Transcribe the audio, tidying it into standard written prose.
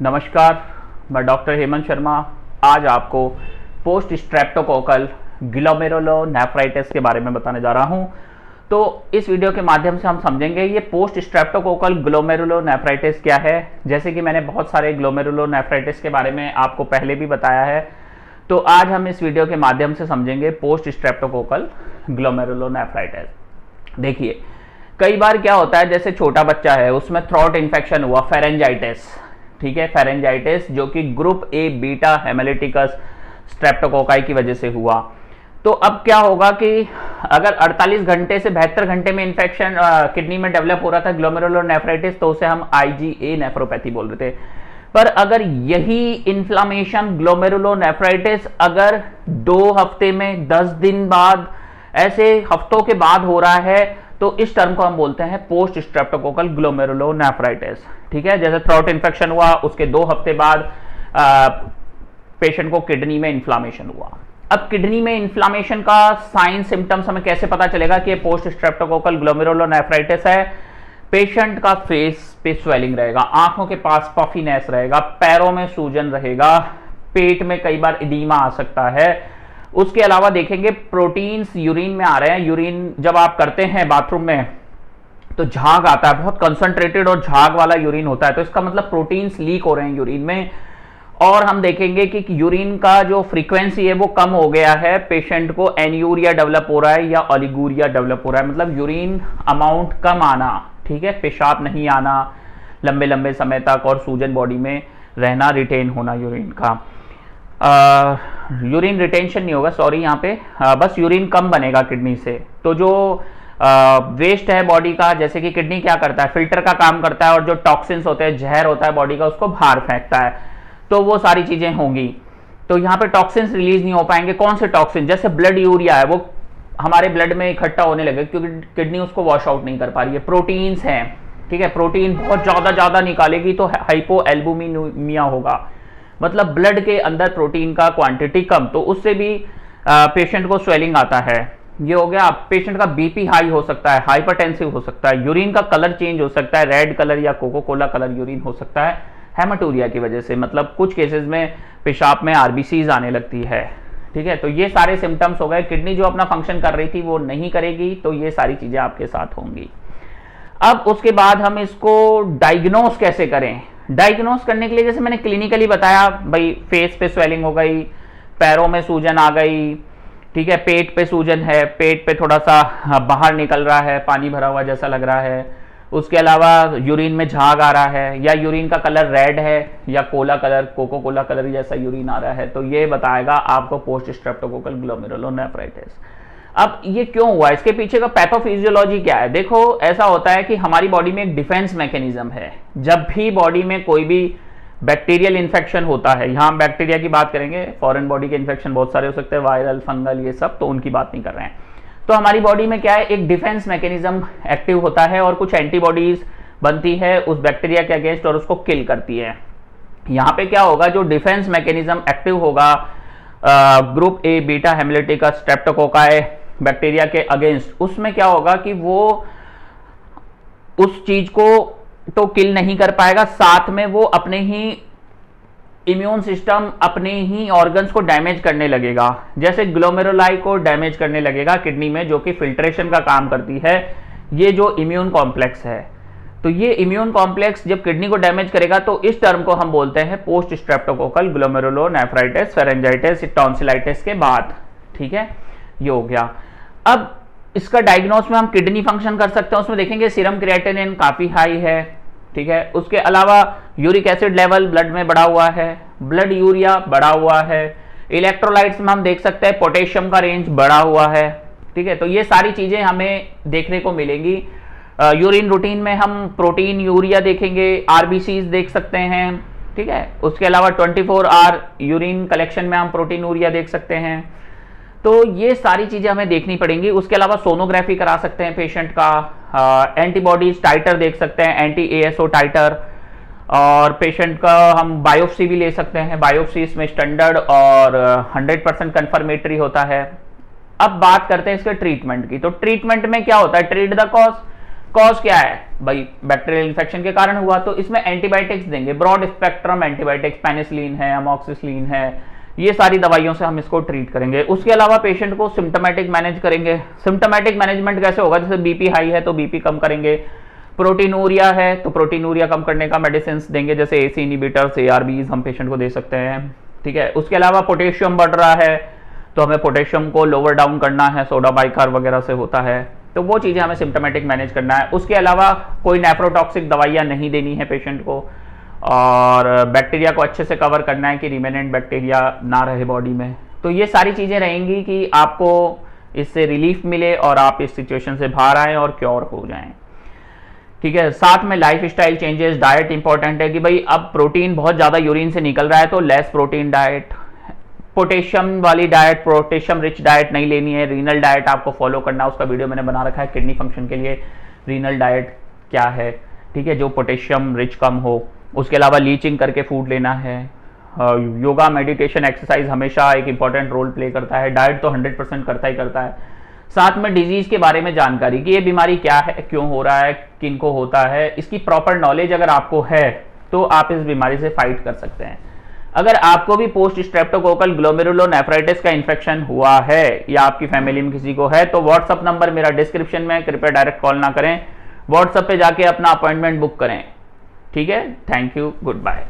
नमस्कार, मैं डॉक्टर हेमंत शर्मा आज आपको पोस्ट स्ट्रेप्टोकोकल ग्लोमेरुलोनेफ्राइटिस के बारे में बताने जा रहा हूं। तो इस वीडियो के माध्यम से हम समझेंगे ये पोस्ट स्ट्रेप्टोकोकल ग्लोमेरुलोनेफ्राइटिस क्या है। जैसे कि मैंने बहुत सारे ग्लोमेरुलोनेफ्राइटिस के बारे में आपको पहले भी बताया है, तो आज हम इस वीडियो के माध्यम से समझेंगे पोस्ट स्ट्रेप्टोकोकल ग्लोमेरुलोनेफ्राइटिस। देखिए, कई बार क्या होता है, जैसे छोटा बच्चा है उसमें थ्रोट इन्फेक्शन हुआ, फेरेंजाइटिस, ठीक है, फेरेंजाइटिस जो कि group A beta hemolyticus streptococci की वजह से हुआ। तो अब क्या होगा कि अगर 48 घंटे से 72 घंटे में इन्फेक्शन किडनी में डेवलप हो रहा था ग्लोमेरुलोनेफ्राइटिस, तो उसे हम आईजीए नेफ्रोपैथी बोल रहे थे। पर अगर यही इन्फ्लामेशन ग्लोमेरुलोनेफ्राइटिस अगर 2 हफ्ते में 10 दिन बाद, ऐसे हफ्तों के बाद हो रहा है, तो इस टर्म को हम बोलते हैं पोस्ट स्ट्रेप्टोकोकल ग्लोमेरुलोनेफ्राइटिस। ठीक है, जैसे थ्रोट इन्फेक्शन हुआ, उसके 2 हफ्ते बाद पेशेंट को किडनी में इन्फ्लामेशन हुआ। अब किडनी में इन्फ्लामेशन का साइन सिम्टम्स हमें कैसे पता चलेगा कि ये पोस्ट स्ट्रेप्टोकोकल ग्लोमेरुलोनेफ्राइटिस है? पेशेंट का फेस पे स्वेलिंग रहेगा, आंखों के पास पफीनेस रहेगा, पैरों में सूजन रहेगा, पेट में कई बार इदीमा आ सकता है। उसके अलावा देखेंगे प्रोटीन्स यूरिन में आ रहे हैं। यूरिन जब आप करते हैं बाथरूम में तो झाग आता है, बहुत कंसंट्रेटेड और झाग वाला यूरिन होता है, तो इसका मतलब प्रोटीन्स लीक हो रहे हैं यूरिन में। और हम देखेंगे कि यूरिन का जो फ्रीक्वेंसी है वो कम हो गया है, पेशेंट को एन्यूरिया डेवलप हो रहा है या ओलिगूरिया डेवलप हो रहा है, मतलब यूरिन अमाउंट कम आना, ठीक है, पेशाब नहीं आना लंबे लंबे समय तक और सूजन बॉडी में रहना, रिटेन होना यूरिन का। यूरिन रिटेंशन नहीं होगा, सॉरी, यहाँ पे बस यूरिन कम बनेगा किडनी से। तो जो वेस्ट है बॉडी का, जैसे कि किडनी क्या करता है, फिल्टर का काम करता है और जो टॉक्सिन्स होते हैं, जहर होता है बॉडी का, उसको बाहर फेंकता है, तो वो सारी चीजें होंगी। तो यहाँ पे टॉक्सिन्स रिलीज नहीं हो पाएंगे। कौन से टॉक्सिन? जैसे ब्लड यूरिया है, वो हमारे ब्लड में इकट्ठा होने लगे क्योंकि किडनी उसको वॉश आउट नहीं कर पा रही है। प्रोटीन्स हैं, ठीक है, प्रोटीन बहुत ज्यादा निकालेगी तो हाइपोएल्बुमिनिमिया होगा, मतलब ब्लड के अंदर प्रोटीन का क्वांटिटी कम, तो उससे भी पेशेंट को स्वेलिंग आता है। ये हो गया। पेशेंट का बीपी हाई हो सकता है, हाइपरटेंसिव हो सकता है, यूरिन का कलर चेंज हो सकता है, रेड कलर या कोको कोला कलर यूरिन हो सकता है हेमाटूरिया की वजह से, मतलब कुछ केसेस में पेशाब में आरबीसीज आने लगती है। ठीक है, तो ये सारे सिम्टम्स हो गए। किडनी जो अपना फंक्शन कर रही थी वो नहीं करेगी, तो ये सारी चीजें आपके साथ होंगी। अब उसके बाद हम इसको डायग्नोस कैसे करें? डायग्नोस करने के लिए जैसे मैंने क्लिनिकली बताया, भाई फेस पे स्वेलिंग हो गई, पैरों में सूजन आ गई, ठीक है, पेट पे सूजन है, पेट पे थोड़ा सा बाहर निकल रहा है, पानी भरा हुआ जैसा लग रहा है। उसके अलावा यूरिन में झाग आ रहा है, या यूरिन का कलर रेड है या cola colour, Coca Cola colour जैसा यूरिन आ रहा है, तो ये बताएगा आपको पोस्ट स्ट्रेप्टोकोकल ग्लोमेरुलोनेफ्राइटिस। अब ये क्यों हुआ, इसके पीछे का पैथोफिजियोलॉजी क्या है? देखो, ऐसा होता है कि हमारी बॉडी में एक डिफेंस मैकेनिज्म है। जब भी बॉडी में कोई भी बैक्टीरियल इन्फेक्शन होता है, यहां बैक्टीरिया की बात करेंगे, फॉरेन बॉडी के इन्फेक्शन बहुत सारे हो सकते हैं, वायरल, फंगल, ये सब, तो उनकी बात नहीं कर रहे हैं। तो हमारी बॉडी में क्या है, एक डिफेंस मैकेनिज्म एक्टिव होता है और कुछ एंटीबॉडीज बनती है उस बैक्टीरिया के अगेंस्ट और उसको किल करती है। यहां पे क्या होगा, जो डिफेंस मैकेनिज्म एक्टिव होगा group A beta hemolyticus streptococci bacteria के अगेंस्ट, उसमें क्या होगा कि वो उस चीज को तो किल नहीं कर पाएगा, साथ में वो अपने ही इम्यून सिस्टम, अपने ही ऑर्गन्स को डैमेज करने लगेगा। जैसे ग्लोमेरुलाई को डैमेज करने लगेगा किडनी में, जो कि फिल्ट्रेशन का काम करती है, ये जो इम्यून कॉम्प्लेक्स है। तो ये इम्यून कॉम्प्लेक्स जब किडनी को डैमेज करेगा, तो इस टर्म को हम बोलते हैं post streptococcal glomerulonephritis, pharyngitis, tonsillitis के बाद। ठीक है, ये हो गया। अब इसका डायग्नोस में हम किडनी फंक्शन कर सकते हैं, उसमें देखेंगे सीरम क्रिएटिनिन काफी हाई है, ठीक है। उसके अलावा यूरिक एसिड लेवल ब्लड में बढ़ा हुआ है, ब्लड यूरिया बढ़ा हुआ है, इलेक्ट्रोलाइट्स में हम देख सकते हैं पोटेशियम का रेंज बढ़ा हुआ है, ठीक है। तो ये सारी चीजें हमें देखने को मिलेंगी। यूरिन रूटीन में हम प्रोटीन यूरिया देखेंगे, आरबीसीज देख सकते हैं, ठीक है। उसके अलावा 24 आवर यूरिन कलेक्शन में हम प्रोटीन यूरिया देख सकते हैं। तो ये सारी चीजें हमें देखनी पड़ेंगी। उसके अलावा सोनोग्राफी करा सकते हैं पेशेंट का, एंटीबॉडीज टाइटर देख सकते हैं, एंटी एएसओ टाइटर, और पेशेंट का हम बायोप्सी भी ले सकते हैं। बायोप्सी इसमें स्टैंडर्ड और 100% कंफर्मेटरी होता है। अब बात करते हैं इसके ट्रीटमेंट की। तो ट्रीटमेंट में क्या होता है, ट्रीट द कॉज। कॉज क्या है भाई, बैक्टीरियल इन्फेक्शन के कारण हुआ, तो इसमें एंटीबायोटिक्स देंगे, ब्रॉड स्पेक्ट्रम एंटीबायोटिक्स, पेनिसिलिन है, अमोक्सिसिलिन है, ये सारी दवाइयों से हम इसको ट्रीट करेंगे। उसके अलावा पेशेंट को सिम्टोमेटिक मैनेज करेंगे। सिम्टोमेटिक मैनेजमेंट कैसे होगा, जैसे बीपी हाई है तो बीपी कम करेंगे, प्रोटीनूरिया है तो प्रोटीनूरिया कम करने का मेडिसिन देंगे, जैसे एसी इनहिबिटर्स, एआरबीज हम पेशेंट को दे सकते हैं, ठीक है। उसके अलावा पोटेशियम बढ़ रहा है तो हमें पोटेशियम को लोअर डाउन करना है, सोडा बाइकार वगैरह से होता है, तो वो चीज़ें हमें सिम्टोमेटिक मैनेज करना है। उसके अलावा कोई नेफ्रोटॉक्सिक दवाइयाँ नहीं देनी है पेशेंट को, और बैक्टीरिया को अच्छे से कवर करना है कि रिमेनेंट बैक्टीरिया ना रहे बॉडी में। तो ये सारी चीज़ें रहेंगी कि आपको इससे रिलीफ मिले और आप इस सिचुएशन से बाहर आएँ और क्योर हो जाएं, ठीक है। साथ में life style changes, diet important है कि भाई अब प्रोटीन बहुत ज़्यादा यूरिन से निकल रहा है तो लेस प्रोटीन डाइट, पोटेशियम वाली डाइट, पोटेशियम रिच डाइट नहीं लेनी है, रीनल डाइट आपको फॉलो करना है, उसका वीडियो मैंने बना रखा है, किडनी फंक्शन के लिए रीनल डाइट क्या है, ठीक है, जो पोटेशियम रिच कम हो। उसके अलावा लीचिंग करके फूड लेना है। योगा, मेडिटेशन, एक्सरसाइज हमेशा एक इंपॉर्टेंट रोल प्ले करता है, डाइट तो 100% करता ही करता है। साथ में डिजीज के बारे में जानकारी कि ये बीमारी क्या है, क्यों हो रहा है, किन को होता है, इसकी प्रॉपर नॉलेज अगर आपको है तो आप इस बीमारी से फाइट कर सकते हैं। अगर आपको भी पोस्ट स्ट्रेप्टोकोकल ग्लोमेरुलोनेफ्राइटिस का इन्फेक्शन हुआ है या आपकी फैमिली में किसी को है तो व्हाट्सअप नंबर मेरा डिस्क्रिप्शन में, कृपया डायरेक्ट कॉल ना करें, व्हाट्सअप पे जाके अपना अपॉइंटमेंट बुक करें, ठीक है। Thank you, good bye.